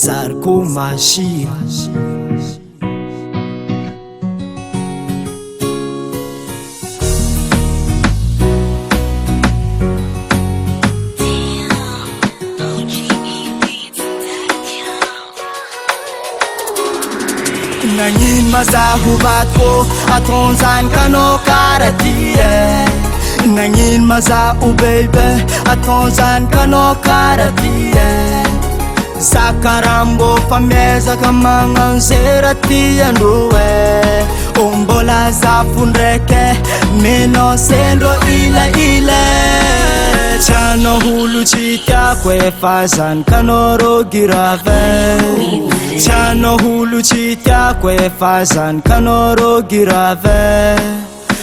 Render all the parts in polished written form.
Zarko Mashi Nagnin mazahuvatko atonzan kano karatie Nagnin mazahu baby atonzan kano karatie Zakarambo famezaka manganzeraty androe Ombola zafundreke meno sendro ila Chano hulu chitiako efazany kanoro girave Chano hulu chitiako efazany kanoro girave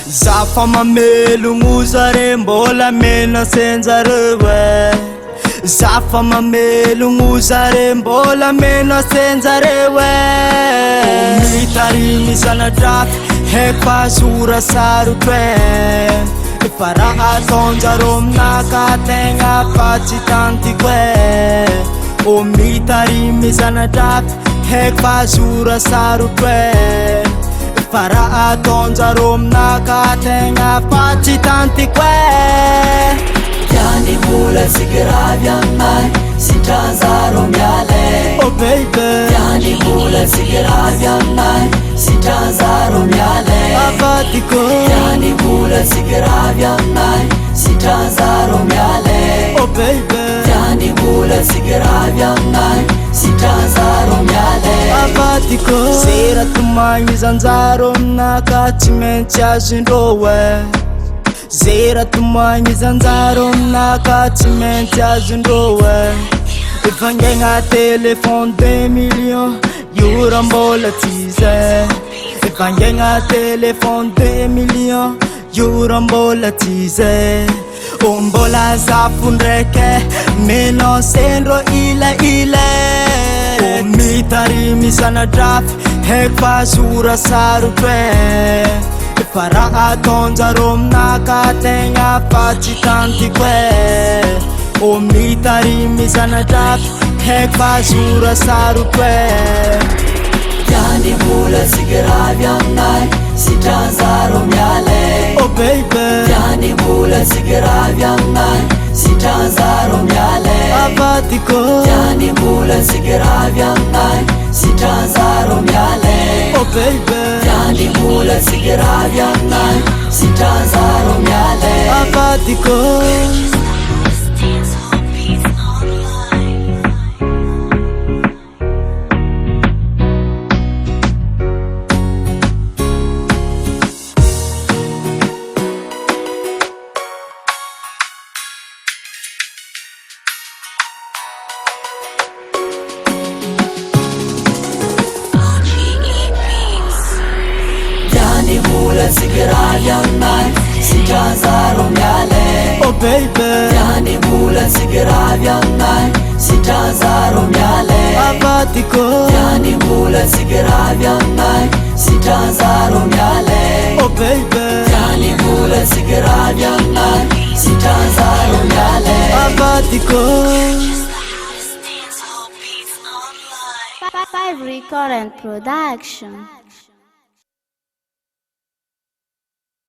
Zafa mamelogno zare mbola mena senjarewe Zafa mamelogno zare mbola mena senjarewe Mitarimy zanadrafy heko azora sarotwe Fara atonjaro aminaka tegna fa tsy tantiko O mitarimy zanadrafy heko fa azora sarotro Fara atonjaro aminaka tegna fa tsy tantiko Tiany mbola sikiravy aminay sitranjaro miale Oh baby Tiany mbola sikiravy aminay sitranjaro miale Avadiko Tiany mbola sikiravy aminay sitranjaro miale Oh baby Tiany mbola sikiravy aminay sitranjaro miale Avadiko Sera tomagny zanjaro aminaka tsy maintsy azondroe Zera tomagny zanjaro aminaka tsy maintsy azondroe Evangaigna telefone 2 millions Euro mbola tsy zay Evangaigna telefone 2 millions Euro mbola tsy zay O mbola zafo ndraiky meno sendro ila O mitarimy zanadrafy heko fa azora sarotro Fara atonjaro aminaka tegna fa tsy tantiko O mitarimy zanadrafy heko fa azora sarotro Tiany mbola sikiravy aminay sitranjaro miale Oh baby Tiany mbola sikiravy aminay sitranjaro miale Avadiko Tiany mbola sikiravy aminay sitranjaro miale Oh baby Tiany mbola sikiravy aminay sitranjaro miale Avadiko Tiany mbola sikiravy aminay sitranjaro miale Oh baby Tiany mbola sikiravy aminay sitranjaro miale Avadiko Tiany mbola sikiravy aminay sitranjaro miale Oh baby Tiany mbola sikiravy aminay sitranjaro miale Avadiko 5 Recording Production.